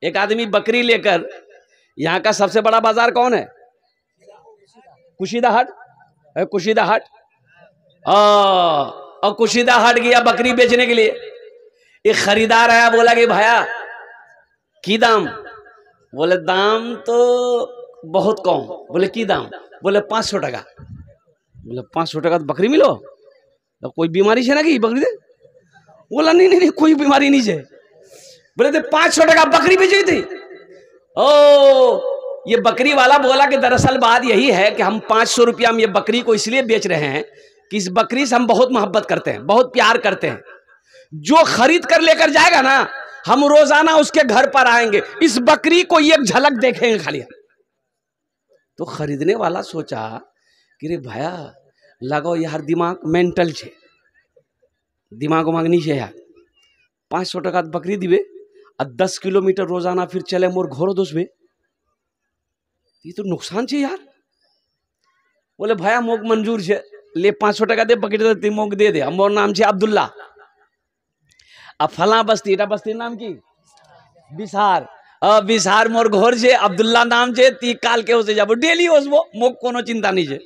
एक आदमी बकरी लेकर, यहाँ का सबसे बड़ा बाजार कौन है? कुशीदा हाट है, कुशीदा हाट। और कुशीदा हाट गया बकरी बेचने के लिए। एक खरीदार आया, बोला कि भैया की दाम? बोले दाम तो बहुत कम। बोले की दाम? बोले 500 टका। बोले 500 टका तो बकरी मिलो? तो कोई बीमारी है ना कि बकरी दे? बोला नहीं नहीं नहीं, कोई बीमारी नहीं है। बोले तो 500 टका बकरी बेची थी। ओ, ये बकरी वाला बोला कि दरअसल बात यही है कि हम 500 रुपया में ये बकरी को इसलिए बेच रहे हैं कि इस बकरी से हम बहुत मोहब्बत करते हैं, बहुत प्यार करते हैं। जो खरीद कर लेकर जाएगा ना, हम रोजाना उसके घर पर आएंगे, इस बकरी को एक झलक देखेंगे खाली। तो खरीदने वाला सोचा कि रे भैया लगो यार दिमाग मेंटल छे, दिमाग मांगनी छे यार। 500 टका बकरी दिवे और 10 किलोमीटर रोजाना फिर चले मोर घोरो दोसबे, ये तो नुकसान छे यार। बोले भैया मोक मंजूर छे, ले 500 टका दे, बकरी मोक दे दे। मोर नाम छे अब्दुल्ला, अब फला बस्ती, एटा बस्ती नाम की बिसार, बिसार मोर घर छे, अब्दुल्ला नाम छे। ती काल के उसे जाबो, डेली ओसबो, मोक कोनो चिंता नहीं छे।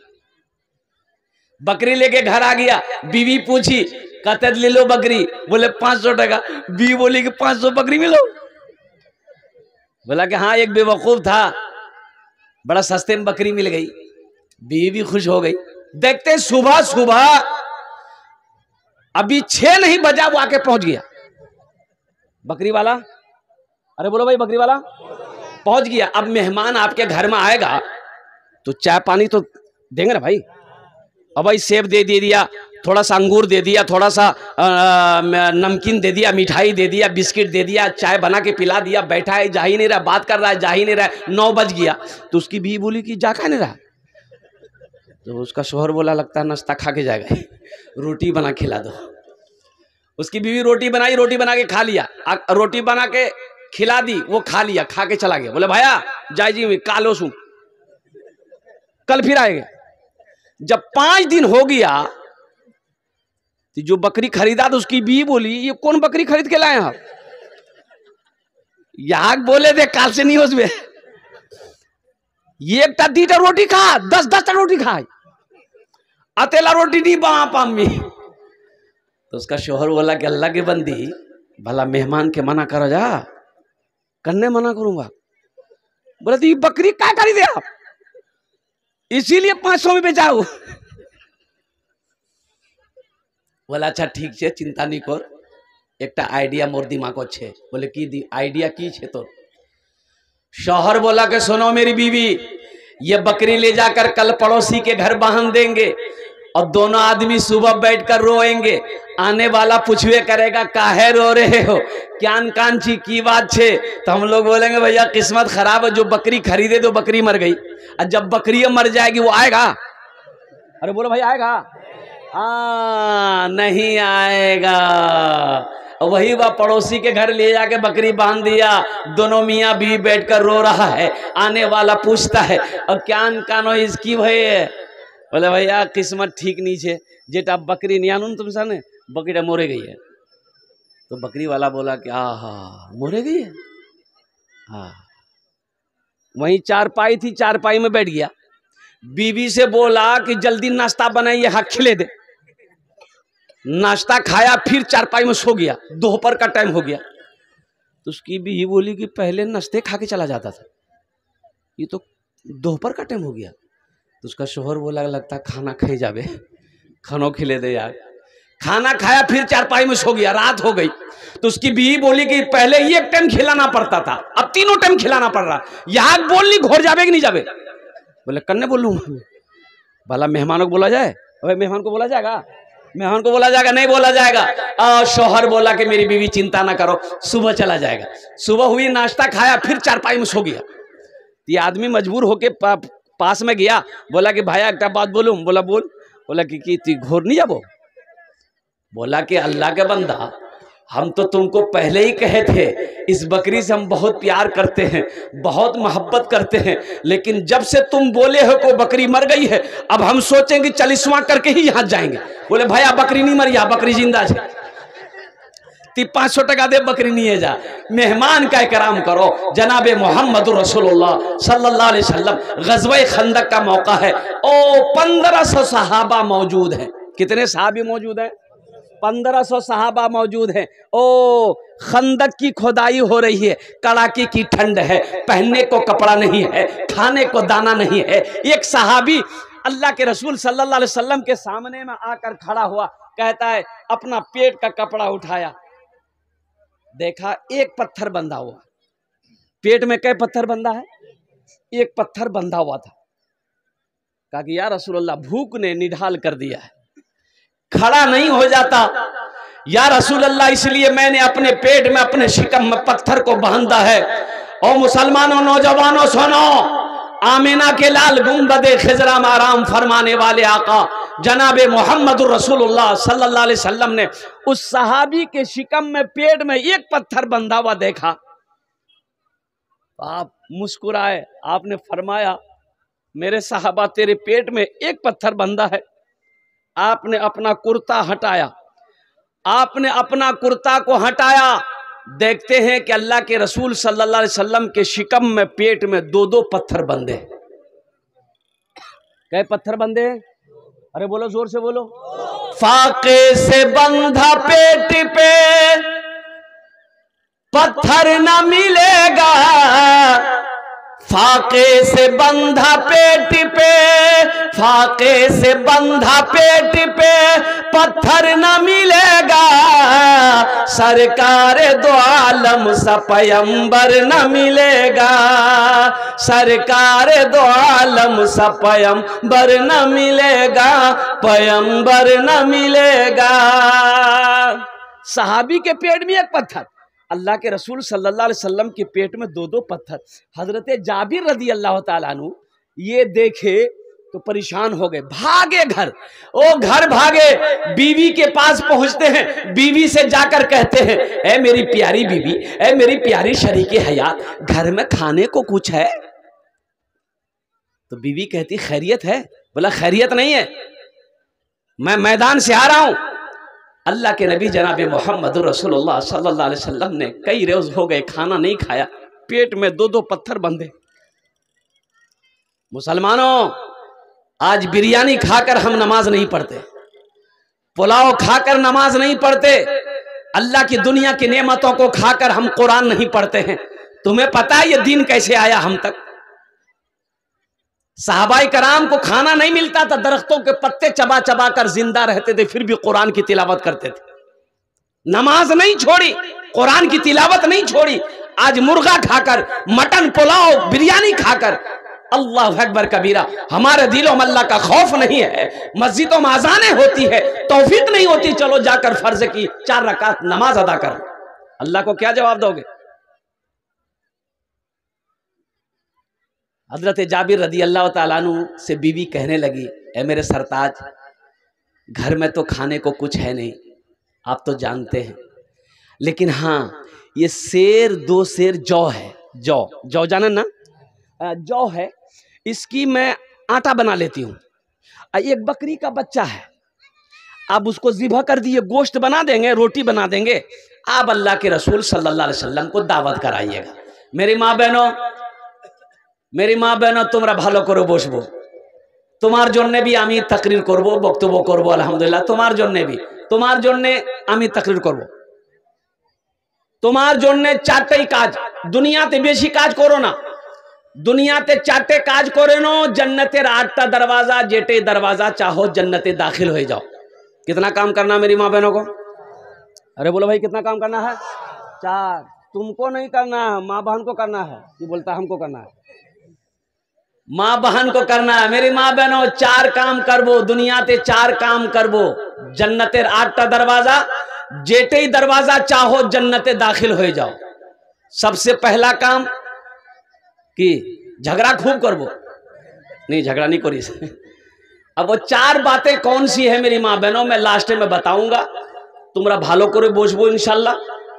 बकरी लेके घर आ गया, बीवी पूछी कते ले लो बकरी? बोले 500 टका। बीवी बोली कि 500 बकरी मिलो? बोला कि हाँ, एक बेवकूफ था, बड़ा सस्ते में बकरी मिल गई। बीवी भी खुश हो गई। देखते सुबह सुबह अभी 6 नहीं बजा वो आके पहुंच गया बकरी वाला। अरे बोलो भाई, बकरी वाला पहुंच गया। अब मेहमान आपके घर में आएगा तो चाय पानी तो देंगे ना भाई। अब भाई सेब दे दिया, थोड़ा सा अंगूर दे दिया, थोड़ा सा नमकीन दे दिया, मिठाई दे दिया, बिस्किट दे दिया, चाय बना के पिला दिया। बैठा है, जा ही नहीं रहा, बात कर रहा है, जा ही नहीं रहा। 9 बज गया तो उसकी बीवी बोली कि जा खा नहीं रहा? तो उसका शोहर बोला लगता है नाश्ता खा के जाएगा, रोटी बना खिला दो। उसकी बीवी रोटी बनाई, रोटी बना के खा लिया, रोटी बना के खिला दी, वो खा लिया, खा के चला गया। बोले भैया जाय जी कालो सू, कल फिर आएंगे। जब 5 दिन हो गया तो जो बकरी खरीदा तो उसकी बीवी बोली ये कौन बकरी खरीद के लाए आप? यहाँ बोले थे काल से नहीं हो उसमें, ये 2टा रोटी खा, 10-10 रोटी खाए, अतेला रोटी नहीं बना पामी। तो उसका शोहर बोला कि अल्लाह के बंदी, भला मेहमान के मना करो जा, करने मना करूंगा। बोला तो ये बकरी क्या खरीदे आप? इसीलिए 500 में बेचाओ। बोला अच्छा ठीक है, चिंता नहीं कर, एक आइडिया मोर दिमाग छे। बोले की आइडिया की छे तो? शौहर बोला कि सुनो मेरी बीवी, ये बकरी ले जाकर कल पड़ोसी के घर बांध देंगे और दोनों आदमी सुबह बैठकर रोएंगे। आने वाला पूछवे करेगा काहे रो रहे हो, क्यान कांची की बात छे? तो हम लोग बोलेंगे भैया किस्मत खराब है, जो बकरी खरीदे तो बकरी मर गई। और जब बकरी मर जाएगी वो आएगा? अरे बोलो भाई आएगा? नहीं आएगा। वही वह पड़ोसी के घर ले जाके बकरी बांध दिया, दोनों मियाँ बीवी बैठकर रो रहा है। आने वाला पूछता है और क्यान कानो इसकी भय? बोले भैया किस्मत ठीक नहीं छे, जेटा बकरी नहीं आनून तुम सामने, बकरी मोरे गई है। तो बकरी वाला बोला कि मोरे गई है। हाँ, वहीं चारपाई थी, चारपाई में बैठ गया। बीवी से बोला कि जल्दी नाश्ता बनाइए, हाँ खिले दे। नाश्ता खाया, फिर चारपाई में सो गया। दोपहर का टाइम हो गया तो उसकी बीवी बोली कि पहले नाश्ते खा के चला जाता था, ये तो दोपहर का टाइम हो गया। तो उसका शोहर बोला लगता खाना खाई जावे, खानो खिले दे यार। खाना खाया, फिर चारपाई में सो गया। रात हो गई तो उसकी बीवी बोली कि पहले एक टाइम खिलाना पड़ता था, अब 3 टाइम खिलाना पड़ रहा। यहाँ बोलनी घोर जावे कि नहीं जावे? बोले कन्ने बोलूँ भला मेहमानों को बोला जाए? अरे मेहमान को बोला जाएगा? मेहमान को बोला जाएगा? नहीं बोला जाएगा। शौहर बोला कि मेरी बीवी चिंता ना करो, सुबह चला जाएगा। सुबह हुई, नाश्ता खाया, फिर चारपाई में सो गया। ये आदमी मजबूर होके पास में गया, बोला कि भाई एक बात बोलूं? बोला बोल। बोला कि तू घोर नहीं जाबो? बोला कि अल्लाह के बंदा, हम तो तुमको पहले ही कहे थे इस बकरी से हम बहुत प्यार करते हैं, बहुत मोहब्बत करते हैं, लेकिन जब से तुम बोले हो को बकरी मर गई है, अब हम सोचेंगे 40वां करके ही यहाँ जाएंगे। बोले भैया बकरी नहीं मरी, बकरी जिंदा है। ती 500 टका दे बकरी नहीं जा। मेहमान का इकराम करो। जनाब मोहम्मद रसूलुल्लाह सल्लल्लाहु अलैहि वसल्लम गज़वे खंदक का मौका है। ओ 1500 सहाबा मौजूद हैं। कितने सहाबी मौजूद हैं? 1500 सहाबा मौजूद हैं। ओ खंदक की खुदाई हो रही है, कड़ाके की ठंड है, पहनने को कपड़ा नहीं है, खाने को दाना नहीं है। एक सहाबी अल्लाह के रसूल सल्लल्लाहु अलैहि वसल्लम के सामने में आकर खड़ा हुआ, कहता है अपना पेट का कपड़ा उठाया, देखा एक पत्थर बंधा हुआ। पेट में कई पत्थर बंधा है? एक पत्थर बंधा हुआ था। कहा कि या रसूलल्लाह भूख ने निढाल कर दिया है, खड़ा नहीं हो जाता। या रसूल अल्लाह इसलिए मैंने अपने पेट में अपने शिकम में पत्थर को बांधा है। और मुसलमानों नौजवानों सुनो, आमिना के लाल गुंबदे खिजरा में आराम फरमाने वाले आका जनाबे मोहम्मद रसूलुल्लाह सल्लल्लाहु अलैहि वसल्लम ने उस सहाबी के शिकम में पेट में एक पत्थर बंधा हुआ देखा। आप मुस्कुराए, आपने फरमाया मेरे साहबा तेरे पेट में एक पत्थर बंधा है। आपने अपना कुर्ता हटाया, आपने अपना कुर्ता को हटाया। देखते हैं कि अल्लाह के रसूल सल्लल्लाहु अलैहि वसल्लम के शिकम में पेट में 2-2 पत्थर बंधे। कै पत्थर बंधे? अरे बोलो, जोर से बोलो। फाके से बंधा पेट पे पत्थर न मिलेगा, फाके से बंधा पेट पे, फाके से बंधा पेट पे पत्थर न मिलेगा, सरकार दो आलम सा पैगंबर न मिलेगा, सरकार दो आलम सा पैगंबर न मिलेगा, पैगंबर न मिलेगा। सहाबी के पेट में एक पत्थर, अल्लाह के रसूल सल्लल्लाहु अलैहि वसल्लम के पेट में 2-2 पत्थर। हजरत जाबिर रदी अल्लाह ताला अन्हु ये देखे तो परेशान हो गए, भागे घर। ओ घर भागे, बीवी के पास पहुंचते हैं, बीवी से जाकर कहते हैं ए मेरी प्यारी बीवी, ए मेरी प्यारी शरीके हयात, घर में खाने को कुछ है? तो बीवी कहती खैरियत है। बोला खैरियत नहीं है, मैं मैदान से आ रहा हूं। अल्लाह के नबी जनाब मोहम्मद रसूलुल्लाह सल्लल्लाहु अलैहि वसल्लम ने कई रोज हो गए खाना नहीं खाया, पेट में 2-2 पत्थर बंधे। मुसलमानों, आज बिरयानी खाकर हम नमाज नहीं पढ़ते, पुलाव खाकर नमाज नहीं पढ़ते, अल्लाह की दुनिया की नेमतों को खाकर हम कुरान नहीं पढ़ते हैं। तुम्हें पता है ये दीन कैसे आया हम तक? सहाबाए कराम को खाना नहीं मिलता था, दरख्तों के पत्ते चबा चबा कर जिंदा रहते थे, फिर भी कुरान की तिलावत करते थे। नमाज नहीं छोड़ी, कुरान की तिलावत नहीं छोड़ी। आज मुर्गा खाकर, मटन पुलाव बिरयानी खाकर, अल्लाह अकबर कबीरा, हमारे दिलों में अल्लाह का खौफ नहीं है। मस्जिदों में अजानें होती है, तौफीक नहीं होती चलो जाकर फर्ज की 4 रकात नमाज अदा कर। अल्लाह को क्या जवाब दोगे? हजरत जाबिर रदी अल्लाह ताला अन्हु से बीवी कहने लगी ए मेरे सरताज, घर में तो खाने को कुछ है नहीं, आप तो जानते हैं, लेकिन हाँ ये सेर 2 सेर जौ है, जौ जाना ना, जौ है, इसकी मैं आटा बना लेती हूँ। एक बकरी का बच्चा है, आप उसको ज़िबह कर दिए, गोश्त बना देंगे, रोटी बना देंगे, आप अल्लाह के रसूल सल्लल्लाहु अलैहि वसल्लम को दावत कराइएगा। मेरी माँ बहनों তোমরা ভালো করে বসবো, তোমার জন্য भी আমি তাকরির করব, বক্তব্য করব, আলহামদুলিল্লাহ তোমার জন্য আমি তাকরির করব। তোমার জন্য 4টেই কাজ, দুনিয়াতে বেশি কাজ করো না, দুনিয়াতে 4টে কাজ করে নো, जन्नतेर 8टा दरवाजा, जेटे दरवाजा चाहो जन्नते दाखिल हो जाओ। कितना काम करना मेरी माँ बहनों को? अरे बोलो भाई कितना काम करना है? 4। तुमको नहीं करना है, माँ बहन को करना है। ये बोलता है हमको करना है, माँ बहन को करना है। मेरी माँ बहनों 4 काम करबो, दुनियाते 4 काम करबो, जन्नतेर 8टा दरवाजा, जेटे ही दरवाजा चाहो जन्नते दाखिल हो जाओ। सबसे पहला काम कि झगड़ा खूब करबो, नहीं झगड़ा नहीं करी। अब वो 4 बातें कौन सी है मेरी माँ बहनों, मैं लास्ट में बताऊंगा। तुमरा भालो करे बसबो इंशाल्लाह,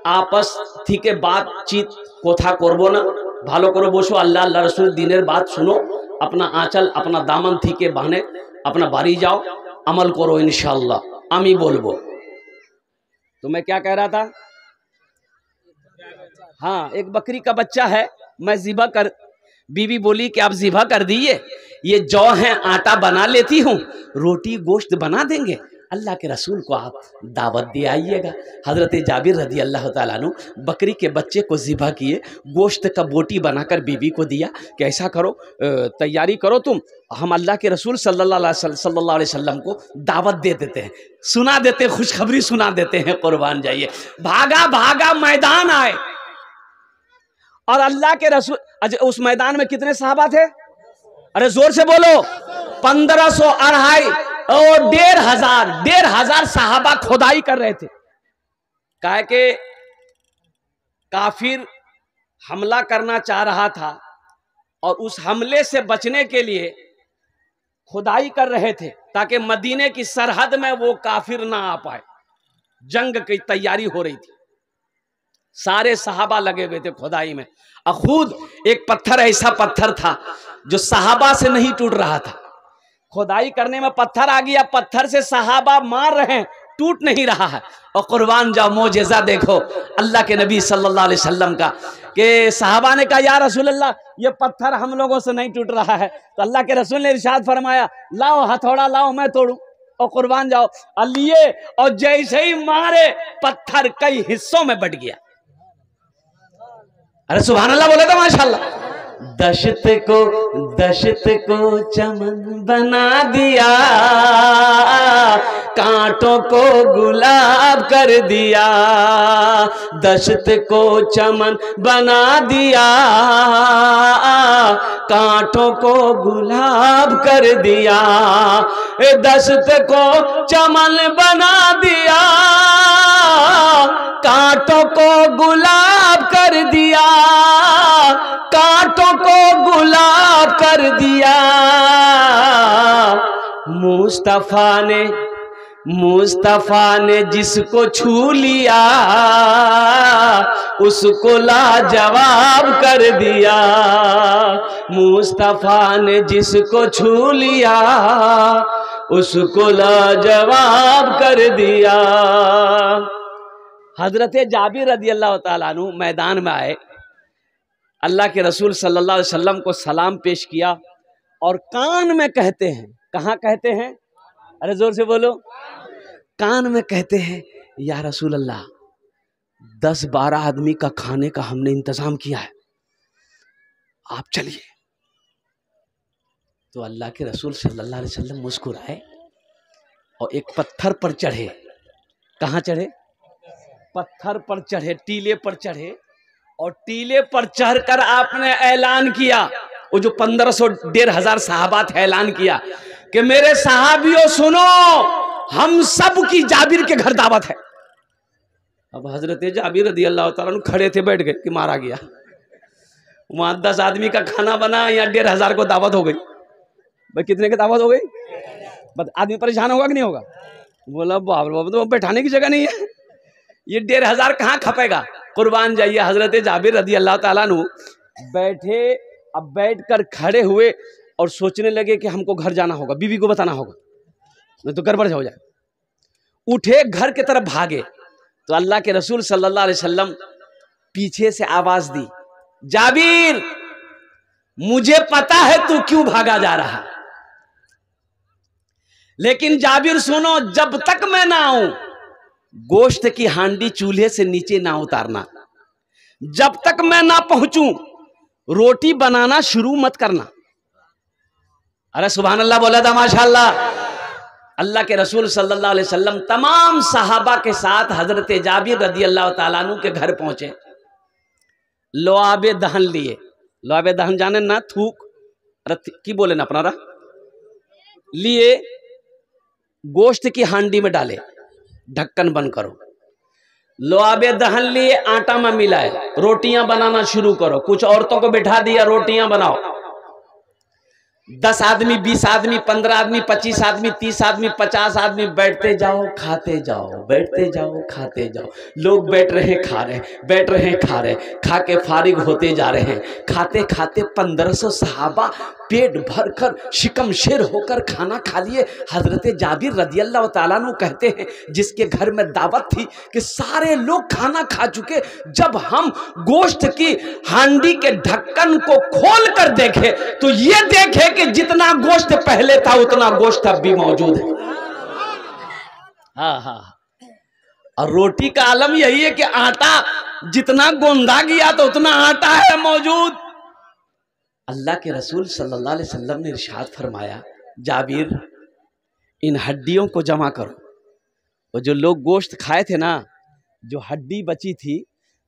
आपस थीके बातचीत कोथा करबो ना, भालो करे बसो, अल्लाह अल्लाह रसूल दीनेर बात सुनो, अपना आंचल अपना दामन थीके बहने अपना बारी जाओ, अमल करो इंशाल्लाह। आमी बोलबो। तो मैं क्या कह रहा था, हाँ, एक बकरी का बच्चा है, मैं ज़िबा कर, बीवी बोली कि आप ज़िबा कर दिए, ये जौ है आटा बना लेती हूँ, रोटी गोश्त बना देंगे, अल्लाह के रसूल को आप दावत दे आइएगा। हज़रत जाबिर रदी अल्लाह ताला अन्हु बकरी के बच्चे को ज़िबा किए, गोश्त का बोटी बनाकर बीवी को दिया कि ऐसा करो, तैयारी करो तुम, हम अल्लाह के रसूल सल्लल्लाहु अलैहि वसल्लम को दावत दे देते हैं, सुना देते हैं, खुशखबरी सुना देते हैं, कुर्बान जाइए। भागा भागा मैदान आए और अल्लाह के रसूल, उस मैदान में कितने सहाबा थे? अरे जोर से बोलो, 1500, 2,500 और 1,500 सहाबा खुदाई कर रहे थे। कहा कि काफिर हमला करना चाह रहा था और उस हमले से बचने के लिए खुदाई कर रहे थे ताकि मदीने की सरहद में वो काफिर ना आ पाए। जंग की तैयारी हो रही थी, सारे सहाबा लगे हुए थे खुदाई में। और खुद एक पत्थर, ऐसा पत्थर था जो सहाबा से नहीं टूट रहा था, खुदाई करने में पत्थर आ गया, पत्थर से सहाबा मार रहे हैं, टूट नहीं रहा है। और कुर्बान जाओ, मोजेज़ा देखो अल्लाह के नबी सल्लल्लाहु अलैहि वसल्लम का, कि सहाबा ने कहा या रसूल अल्लाह, ये पत्थर हम लोगों से नहीं टूट रहा है। तो अल्लाह के रसूल ने इरशाद फरमाया, लाओ हथौड़ा लाओ, मैं तोड़ू। और कुर्बान जाओ, लिए और जैसे ही मारे पत्थर कई हिस्सों में बट गया। अरे सुभान अल्लाह बोले तो माशाल्लाह। दशत को चमन बना दिया, कांटों को गुलाब कर दिया, दशत को चमन बना दिया, कांटों को गुलाब कर दिया, दशत को चमन बना दिया, कांटों को गुलाब कर दिया, कांटों को गुलाब कर दिया। मुस्तफा ने जिसको छू लिया, उसको लाजवाब कर दिया। मुस्तफा ने जिसको छू लिया, उसको लाजवाब कर दिया। हजरत जाबिर रदी अल्लाह ताला अन्हु मैदान में आए, अल्लाह के रसूल सल्लल्लाहु अलैहि वसल्लम को सलाम पेश किया और कान में कहते हैं, कहाँ कहते हैं? अरे जोर से बोलो, कान में कहते हैं, या रसूल अल्लाह 10-12 आदमी का खाने का हमने इंतजाम किया है, आप चलिए। तो अल्लाह के रसूल सल्लल्लाहु अलैहि वसल्लम मुस्कुराए और एक पत्थर पर चढ़े। कहाँ चढ़े? पत्थर पर चढ़े, टीले पर चढ़े, और टीले पर चढ़कर आपने ऐलान किया, वो जो 1500 1,500 सहाबा थे, ऐलान किया कि मेरे सहाबियों सुनो, हम सब की जाबिर के घर दावत है। अब हजरत जाबिर रदी अल्लाह ताला अन्हु खड़े थे, बैठ गए कि मारा गया। वहां 10 आदमी का खाना बना, या 1,500 को दावत हो गई। भाई कितने की दावत हो गई? बस आदमी परेशान होगा कि नहीं होगा? बोला बाप रे बाप, तो बैठाने की जगह नहीं है, ये 1,500 कहाँ खपेगा। कुर्बान जाइए, हजरत जाबिर रदी अल्लाह ताला अन्हु बैठे, अब बैठकर खड़े हुए और सोचने लगे कि हमको घर जाना होगा, बीवी को बताना होगा, नहीं तो गड़बड़ हो जाए। उठे, घर की तरफ भागे, तो अल्लाह के रसूल सल्लल्लाहु अलैहि वसल्लम पीछे से आवाज दी, जाबिर मुझे पता है तू क्यों भागा जा रहा, लेकिन जाबिर सुनो, जब तक मैं ना आऊं गोश्त की हांडी चूल्हे से नीचे ना उतारना, जब तक मैं ना पहुंचूं रोटी बनाना शुरू मत करना। अरे सुभान अल्लाह बोला था माशाल्लाह। अल्लाह के रसूल सल्लल्लाहु अलैहि वसल्लम तमाम सहाबा के साथ हजरत जाबिर रदी अल्लाह ताला अन्हु के घर पहुंचे। लोआबे दहन लिए, लोआबे दहन जाने ना, थूक की बोले ना अपना लिए, गोश्त की हांडी में डाले, ढक्कन बंद करो, लोआबे दहन लिए, आटा में मिलाए, रोटियां बनाना शुरू करो। कुछ औरतों को बिठा दिया, रोटियां बनाओ। 10 आदमी, 20 आदमी, 15 आदमी, 25 आदमी, 30 आदमी, 50 आदमी, बैठते जाओ खाते जाओ, बैठते जाओ खाते जाओ। लोग बैठ रहे खा रहे, बैठ रहे खा रहे, खा के फारिग होते जा रहे हैं। खाते खाते 1500 सहाबा पेट भर कर शिकम शेर होकर खाना खा लिए। हजरत जाबिर रदी अल्लाह ताला अन्हु कहते हैं, जिसके घर में दावत थी कि सारे लोग खाना खा चुके, जब हम गोश्त की हांडी के ढक्कन को खोल कर देखे तो ये देखे कि जितना गोश्त पहले था उतना गोश्त अब भी मौजूद है। हाँ हाँ, और रोटी का आलम यही है कि आटा जितना गोंदा गया तो उतना आटा है मौजूद। अल्लाह के रसूल सल्लल्लाहु अलैहि वसल्लम ने इरशाद फरमाया, जाबिर इन हड्डियों को जमा करो। और जो लोग गोश्त खाए थे ना, जो हड्डी बची थी,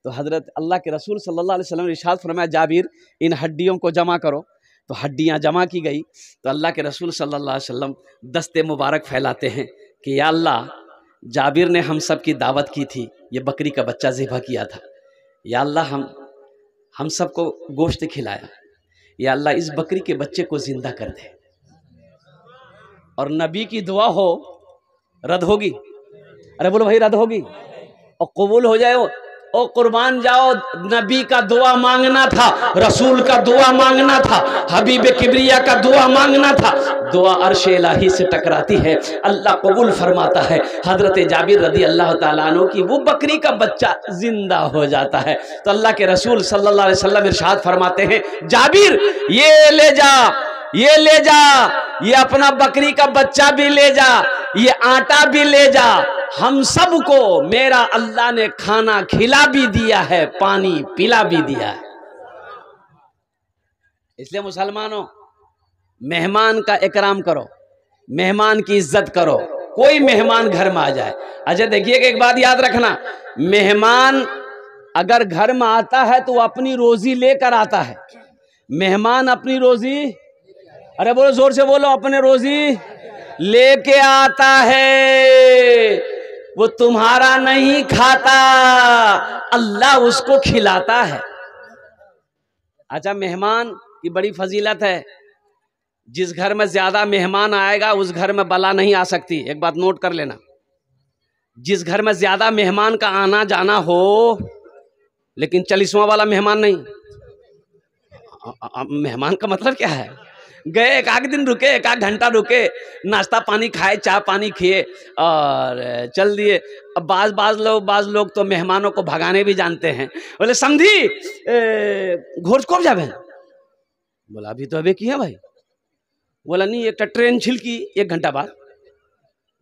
तो हजरत अल्लाह के रसूल सल्लल्लाहु अलैहि वसल्लम ने इरशाद फरमाया, जाबिर इन हड्डियों को जमा करो। तो हड्डियां जमा की गई। तो अल्लाह के रसूल सल्लल्लाहु अलैहि वसल्लम दस्ते मुबारक फैलाते हैं कि या अल्लाह, जाबिर ने हम सब की दावत की थी, ये बकरी का बच्चा ज़िबा किया था। या अल्लाह, हम सबको गोश्त खिलाया। या अल्लाह, इस बकरी के बच्चे को जिंदा कर दे। और नबी की दुआ हो, रद्द होगी? अरे बोलो भाई, रद्द होगी और कबूल हो जाए। ओ कुर्बान जाओ, नबी का दुआ मांगना था, रसूल का दुआ मांगना था, हबीब किबरिया का दुआ मांगना था। दुआ अर्श इलाही से टकराती है, अल्लाह कबूल फरमाता है। हजरत जाबिर रदी अल्लाह ताला अन्हु की वो बकरी का बच्चा जिंदा हो जाता है। तो अल्लाह के रसूल सल्लल्लाहु अलैहि वसल्लम इरशाद फरमाते हैं, जाबिर ये ले जा, ये ले जा, ये अपना बकरी का बच्चा भी ले जा, ये आटा भी ले जा। हम सबको मेरा अल्लाह ने खाना खिला भी दिया है, पानी पिला भी दिया है। इसलिए मुसलमानों, मेहमान का इकराम करो, मेहमान की इज्जत करो। कोई मेहमान घर में आ जाए, अच्छा देखिए कि एक बात याद रखना, मेहमान अगर घर में आता है तो अपनी रोजी लेकर आता है। मेहमान अपनी रोजी, अरे बोलो जोर से बोलो, अपने रोजी लेके आता है। वो तुम्हारा नहीं खाता, अल्लाह उसको खिलाता है। अच्छा, मेहमान की बड़ी फजीलत है। जिस घर में ज्यादा मेहमान आएगा उस घर में बला नहीं आ सकती। एक बात नोट कर लेना, जिस घर में ज्यादा मेहमान का आना जाना हो, लेकिन 40वां वाला मेहमान नहीं। मेहमान का मतलब क्या है? गए, एक आध दिन रुके, एक आध घंटा रुके, नाश्ता पानी खाए, चाय पानी किए और चल दिए। अब बाज लोग तो मेहमानों को भगाने भी जानते हैं। बोले समझी घोष कब जावे? बोला अभी तो अबे की है भाई। बोला नहीं, एक ट्रेन छिलकी 1 घंटा बाद।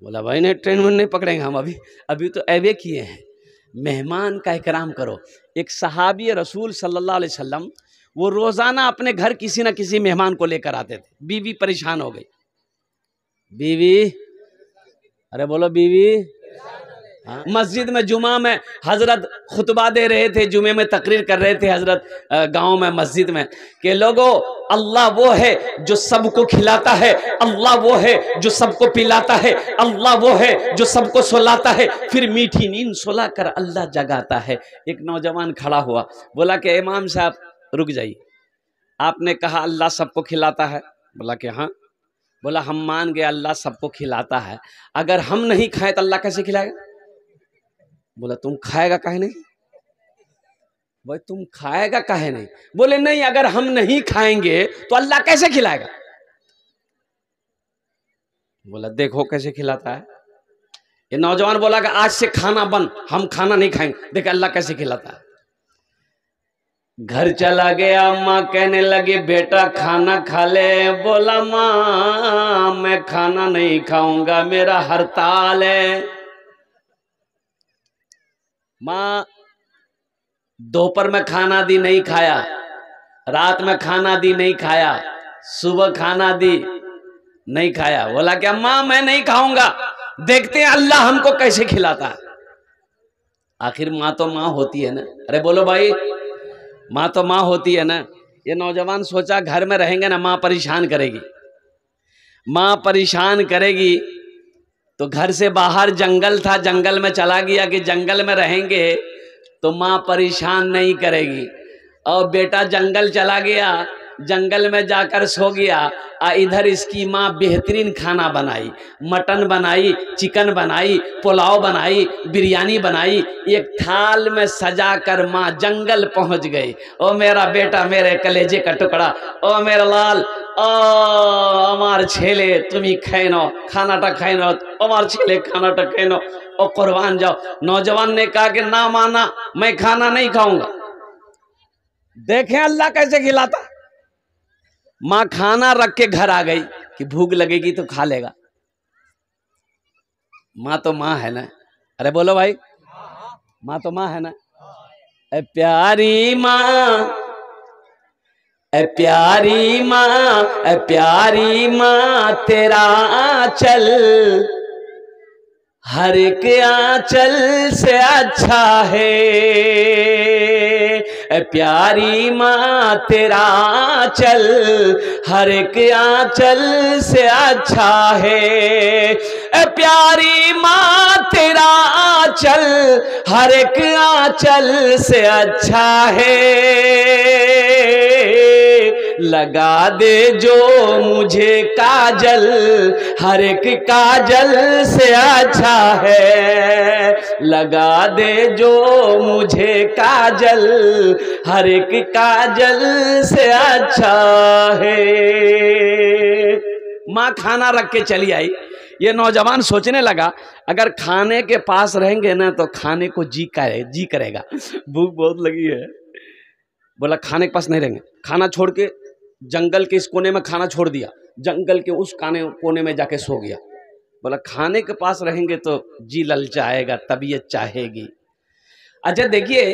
बोला भाई नहीं, ट्रेन में नहीं पकड़ेंगे हम, अभी तो अबे किए हैं। मेहमान का इकराम करो। एक सहाबी रसूल सल्लल्लाहु अलैहि वसल्लम, वो रोजाना अपने घर किसी न किसी मेहमान को लेकर आते थे। बीवी परेशान हो गई, बीवी, अरे बोलो बीवी। हाँ, मस्जिद में जुमा में हजरत खुतबा दे रहे थे, जुमे में तकरीर कर रहे थे हजरत गांव में मस्जिद में कि लोगों, अल्लाह वो है जो सबको खिलाता है, अल्लाह वो है जो सबको पिलाता है, अल्लाह वो है जो सबको सुलाता है, फिर मीठी नींद सुला कर अल्लाह जगाता है। एक नौजवान खड़ा हुआ, बोला कि इमाम साहब रुक जाइए, आपने कहा अल्लाह सबको खिलाता है। बोला कि हाँ। बोला हम मान गए अल्लाह सबको खिलाता है, अगर हम नहीं खाए तो अल्लाह कैसे खिलाएगा? बोला तुम खाएगा काहे नहीं? भाई तुम खाएगा काहे नहीं? बोले नहीं, अगर हम नहीं खाएंगे तो अल्लाह कैसे खिलाएगा? बोला देखो कैसे खिलाता है। ये नौजवान बोला कि आज से खाना बंद, हम खाना नहीं खाएंगे, देख अल्लाह कैसे खिलाता है। घर चला गया, माँ कहने लगी बेटा खाना खा ले। बोला माँ मैं खाना नहीं खाऊंगा, मेरा हड़ताल है। माँ दोपहर में खाना दी नहीं खाया, रात में खाना दी नहीं खाया, सुबह खाना दी नहीं खाया। बोला क्या माँ मैं नहीं खाऊंगा, देखते हैं अल्लाह हमको कैसे खिलाता है। आखिर माँ तो माँ होती है ना। अरे बोलो भाई, माँ तो माँ होती है ना। ये नौजवान सोचा घर में रहेंगे ना माँ परेशान करेगी, माँ परेशान करेगी, तो घर से बाहर जंगल था, जंगल में चला गया कि जंगल में रहेंगे तो माँ परेशान नहीं करेगी। और बेटा जंगल चला गया जंगल में जाकर सो गया। इधर इसकी माँ बेहतरीन खाना बनाई, मटन बनाई, चिकन बनाई, पुलाव बनाई, बिरयानी बनाई, एक थाल में सजा कर माँ जंगल पहुंच गई। ओ मेरा बेटा, मेरे कलेजे का टुकड़ा, ओ मेरा लाल, ओ हमार छेले तुम्हें खैनो खानाटा खैनो, हमार छेले खानाटा खैनो, ओ कुर्बान जाओ। नौजवान ने कहा कि ना माना, मैं खाना नहीं खाऊंगा। देखें अल्लाह कैसे खिलाता। माँ खाना रख के घर आ गई कि भूख लगेगी तो खा लेगा। माँ तो माँ है ना। अरे बोलो भाई, माँ तो माँ है ना। ए प्यारी माँ, ए प्यारी माँ, ए प्यारी माँ, तेरा आंचल हर एक आंचल से अच्छा है। प्यारी माँ तेरा आंचल हर एक आंचल से अच्छा है। प्यारी माँ तेरा आंचल हर एक आंचल से अच्छा है। लगा दे जो मुझे काजल हर एक काजल से अच्छा है। लगा दे जो मुझे काजल हर एक काजल से अच्छा है। माँ खाना रख के चली आई। ये नौजवान सोचने लगा अगर खाने के पास रहेंगे ना तो खाने को जी करेगा, भूख बहुत लगी है। बोला खाने के पास नहीं रहेंगे। खाना छोड़ के जंगल के इस कोने में खाना छोड़ दिया, जंगल के उस कोने में जाके सो गया। बोला खाने के पास रहेंगे तो जी ललचाएगा, तबीयत चाहेगी। अच्छा देखिए,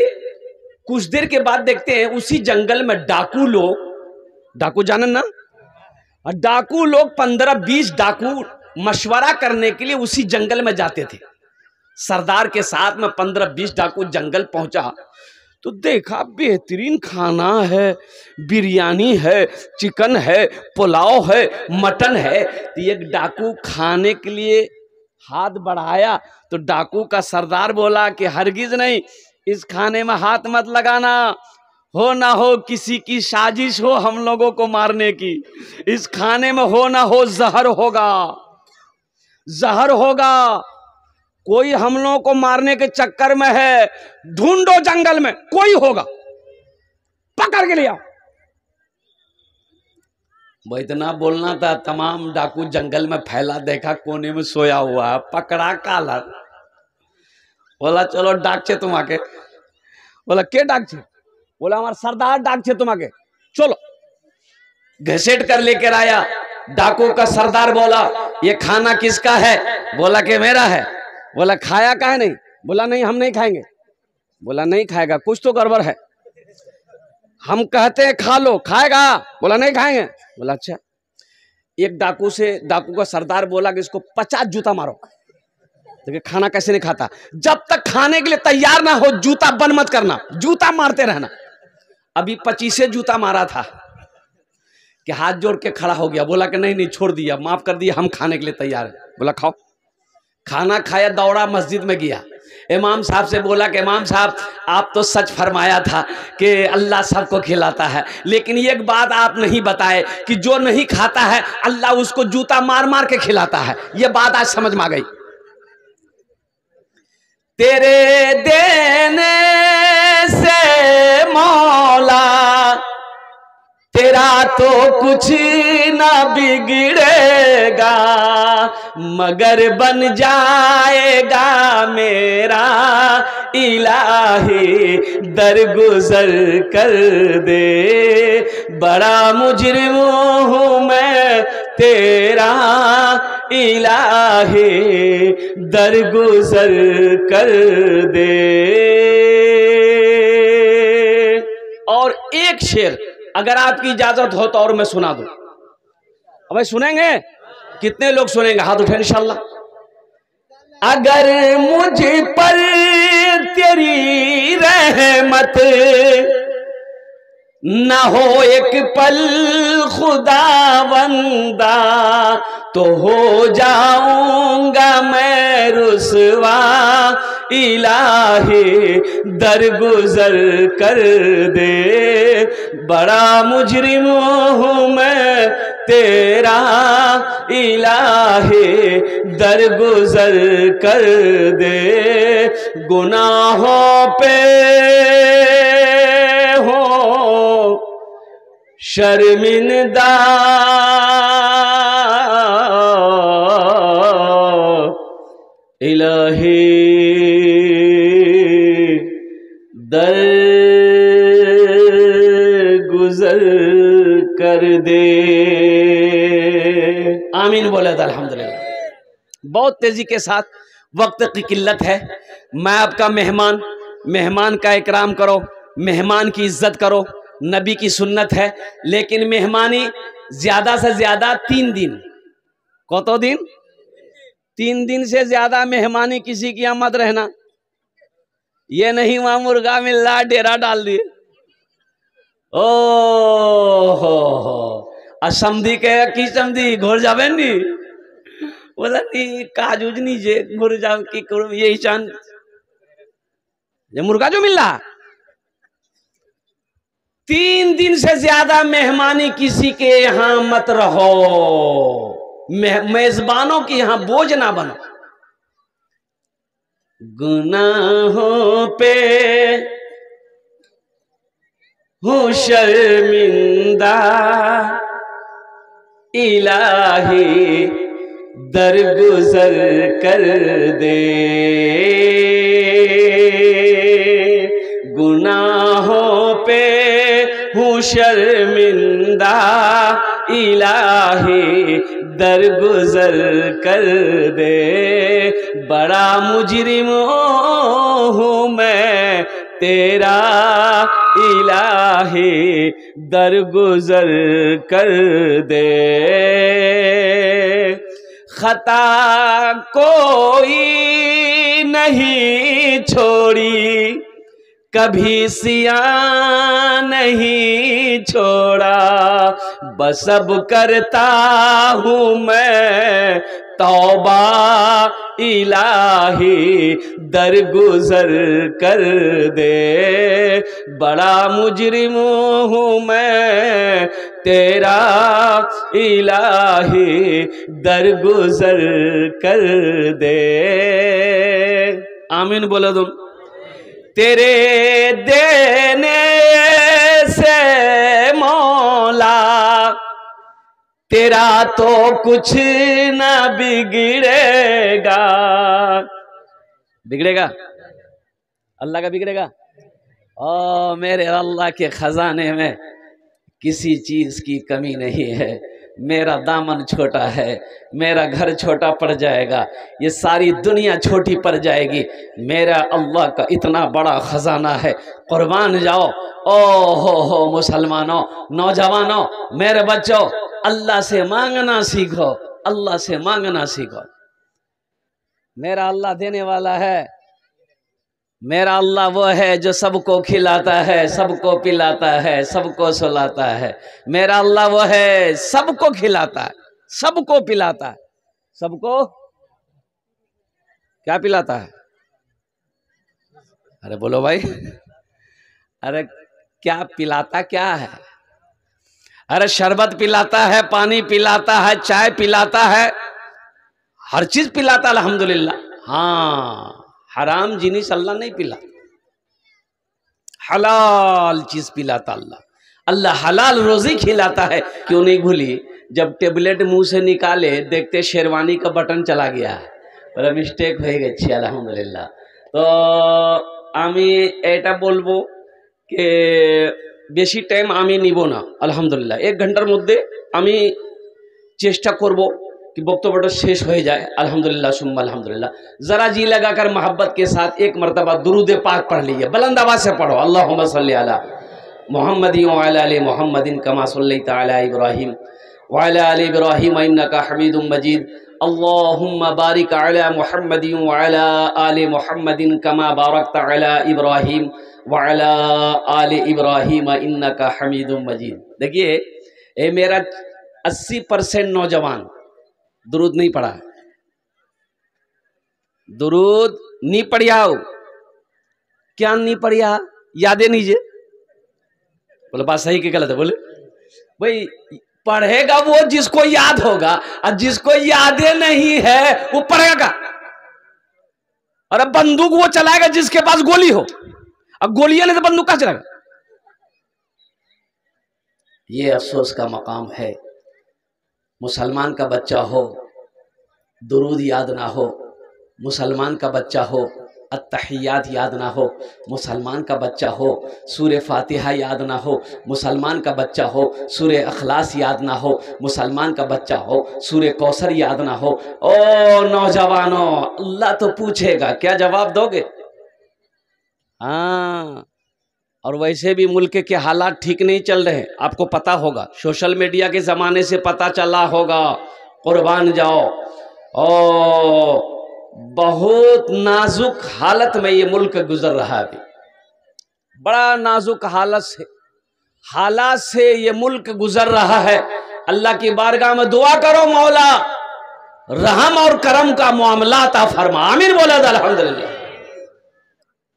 कुछ देर के बाद देखते हैं उसी जंगल में डाकू लोग, डाकू जानन ना, डाकू लोग 15-20 डाकू मशवरा करने के लिए उसी जंगल में जाते थे। सरदार के साथ में 15-20 डाकू जंगल पहुंचा तो देखा बेहतरीन खाना है, बिरयानी है, चिकन है, पुलाव है, मटन है। तो एक डाकू खाने के लिए हाथ बढ़ाया तो डाकू का सरदार बोला कि हरगिज नहीं, इस खाने में हाथ मत लगाना, हो ना हो किसी की साजिश हो हम लोगों को मारने की। इस खाने में हो ना हो जहर होगा, जहर होगा, कोई हम लोगों को मारने के चक्कर में है, ढूंढो जंगल में कोई होगा, पकड़ के लिया। वो इतना बोलना था, तमाम डाकू जंगल में फैला, देखा कोने में सोया हुआ है, पकड़ा काला। बोला चलो डाक छे तुम आके। बोला के डाक छे? बोला हमारा सरदार डाक छे तुम आके, चलो। घसीट कर लेकर आया। डाकू का सरदार बोला ये खाना किसका है? बोला कि मेरा है। बोला खाया का है नहीं? बोला नहीं हम नहीं खाएंगे। बोला नहीं खाएगा, कुछ तो गड़बड़ है, हम कहते हैं खा लो, खाएगा? बोला नहीं खाएंगे। बोला अच्छा। एक डाकू का सरदार बोला कि इसको 50 जूता मारो। देखिए खाना कैसे नहीं खाता, जब तक खाने के लिए तैयार ना हो जूता बंद मत करना, जूता मारते रहना। अभी 25 जूता मारा था कि हाथ जोड़ के खड़ा हो गया। बोला कि नहीं छोड़ दिया, माफ कर दिया, हम खाने के लिए तैयार है। बोला खाओ। खाना खाया, दौड़ा मस्जिद में गया। इमाम साहब से बोला कि इमाम साहब आप तो सच फरमाया था कि अल्लाह सबको खिलाता है, लेकिन एक बात आप नहीं बताए कि जो नहीं खाता है अल्लाह उसको जूता मार मार के खिलाता है। ये बात आज समझ में आ गई। तेरे देने से मौला तेरा तो कुछ ना बिगड़ेगा, मगर बन जाएगा मेरा इलाही दरगुजर कर दे। बड़ा मुजरिम हूँ मैं तेरा इलाही दरगुजर कर दे। और एक शेर अगर आपकी इजाजत हो तो और मैं सुना दूं। अब सुनेंगे? कितने लोग सुनेंगे? हाथ उठे इंशाल्लाह। अगर मुझ पर तेरी रहमत न हो एक पल खुदावंदा, तो हो जाऊंगा मैं रुसवा इलाही दरगुजर कर दे। बड़ा मुजरिम हूँ मैं तेरा इलाही, दरगुजर कर दे गुनाहों पे हो शर्मिंदा, इलाही दर गुजर कर दे। आमीन बोले तो अल्हम्दुलिल्लाह। बहुत तेजी के साथ, वक्त की किल्लत है। मैं आपका मेहमान, मेहमान का इकराम करो, मेहमान की इज्जत करो, नबी की सुन्नत है। लेकिन मेहमानी ज्यादा से ज्यादा 3 दिन। कतो दिन? 3 दिन से ज्यादा मेहमानी किसी की यहाँ मत रहना। ये नहीं वहां मुर्गा मिल डेरा डाल दिए। ओ हो असमधी के की समझी घोर जावे नी, बोला नी काजूज नी जे घोर जाओ की करो ये चांद ये मुर्गा जो मिल रहा। 3 दिन से ज्यादा मेहमानी किसी के यहाँ मत रहो, मेजबानों के यहाँ बोझ ना बनो। गुनाहों पे हूँ शर्मिंदा, इलाही दरगुजर कर दे, गुनाहों पे हूँ शर्मिंदा, इलाही दरगुजर कर दे, बड़ा मुजरिम हूँ मैं तेरा इलाही दरगुजर कर दे। खता कोई नहीं छोड़ी, कभी सिया नहीं छोड़ा, बस अब करता हूँ मैं तौबा, इलाही दरगुजर कर दे, बड़ा मुजरिम हूँ मैं तेरा इलाही दरगुजर कर दे। आमीन बोलो तुम। तेरे देने से मौला तेरा तो कुछ न बिगड़ेगा। बिगड़ेगा? अल्लाह का बिगड़ेगा? ओ मेरे अल्लाह के खजाने में किसी चीज की कमी नहीं है। मेरा दामन छोटा है, मेरा घर छोटा पड़ जाएगा, ये सारी दुनिया छोटी पड़ जाएगी, मेरा अल्लाह का इतना बड़ा खजाना है। कुर्बान जाओ। ओ हो मुसलमानों, नौजवानों, मेरे बच्चों, अल्लाह से मांगना सीखो, अल्लाह से मांगना सीखो। मेरा अल्लाह देने वाला है। मेरा अल्लाह वो है जो सबको खिलाता है, सबको पिलाता है, सबको सुलाता है। मेरा अल्लाह वो है सबको खिलाता है, सबको पिलाता है। सबको क्या पिलाता है? अरे बोलो भाई, अरे क्या पिलाता क्या है? अरे शरबत पिलाता है, पानी पिलाता है, चाय पिलाता है, हर चीज पिलाता अल्हम्दुलिल्लाह। हाँ, हराम जिनिस अल्लाह नहीं पिलाता, हलाल चीज पिलाता अल्लाह। अल्लाह हलाल रोजी खिलाता है। क्यों नहीं भूली? जब टेबलेट मुंह से निकाले देखते शेरवानी का बटन चला गया है, बोला मिस्टेक हो गई। अल्हम्दुलिल्लाह। तो आमी एटा बोलबो कि बेशी टाइम आमी निबो ना, अल्हम्दुलिल्लाह 1 घंटार मध्य आमी चेष्टा करबो कि बक्तव्यटा शेष हो जाए। अल्हम्दुलिल्लाह सुम्मा अल्हम्दुलिल्लाह। जरा जी लगाकर मोहब्बत के साथ एक मरतबा दुरूद पाक पढ़ लीजिए, बुलंद आवाज से पढ़ो। अल्लाहुम्मा सल्ली अला मुहम्मदिन व अला आलि मुहम्मदिन कमा सल्लैता अला इब्राहीम व अला आलि इब्राहीम इन्नका हमीदुम मजीद। अल्लाहुम्मा बारिक अला मुहम्मदिन व अला आलि मुहम्मदिन कमा बारकता अला इब्राहीम व अला आलि इब्राहीम इन्नका हमीदुम मजीद। देखिए, ये मेरा 80% नौजवान दुरूद नहीं पढ़ा, दुरूद नहीं पढ़ियाओ। क्या नहीं पढ़िया? यादें नीजिए, बोले बात सही कि गलत है? बोले भाई पढ़ेगा वो जिसको याद होगा, और जिसको यादें नहीं है वो पढ़ेगा क्या? और अब बंदूक वो चलाएगा जिसके पास गोली हो, अब गोलियां नहीं तो बंदूक कहां चलाएगा? ये अफसोस का मकाम है। मुसलमान का बच्चा हो दुरूद याद ना हो, मुसलमान का बच्चा हो अत्तहियात याद ना हो, मुसलमान का बच्चा हो सूरे फातिहा याद ना हो, मुसलमान का बच्चा हो सूरे अखलास याद ना हो, मुसलमान का बच्चा हो सूरे कौसर याद ना हो। ओ नौजवानों, अल्लाह तो पूछेगा, क्या जवाब दोगे? हाँ, और वैसे भी मुल्क के हालात ठीक नहीं चल रहे, आपको पता होगा, सोशल मीडिया के ज़माने से पता चला होगा। कुर्बान जाओ, ओ बहुत नाजुक हालत में ये मुल्क गुजर रहा है। अभी बड़ा नाजुक हालात से ये मुल्क गुजर रहा है। अल्लाह की बारगाह में दुआ करो, मौला रहम और करम का मामला अता फरमा। आमीन बोला अल्हम्दुलिल्लाह।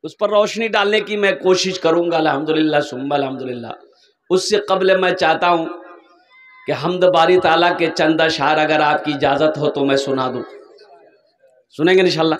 उस पर रोशनी डालने की मैं कोशिश करूंगा अल्हम्दुलिल्लाह सुम्मा अल्हम्दुलिल्लाह। उससे कबल मैं चाहता हूं कि हम्द बारी ताला के चंद अशआर अगर आपकी इजाजत हो तो मैं सुना दूं। सुनेंगे इंशाअल्लाह?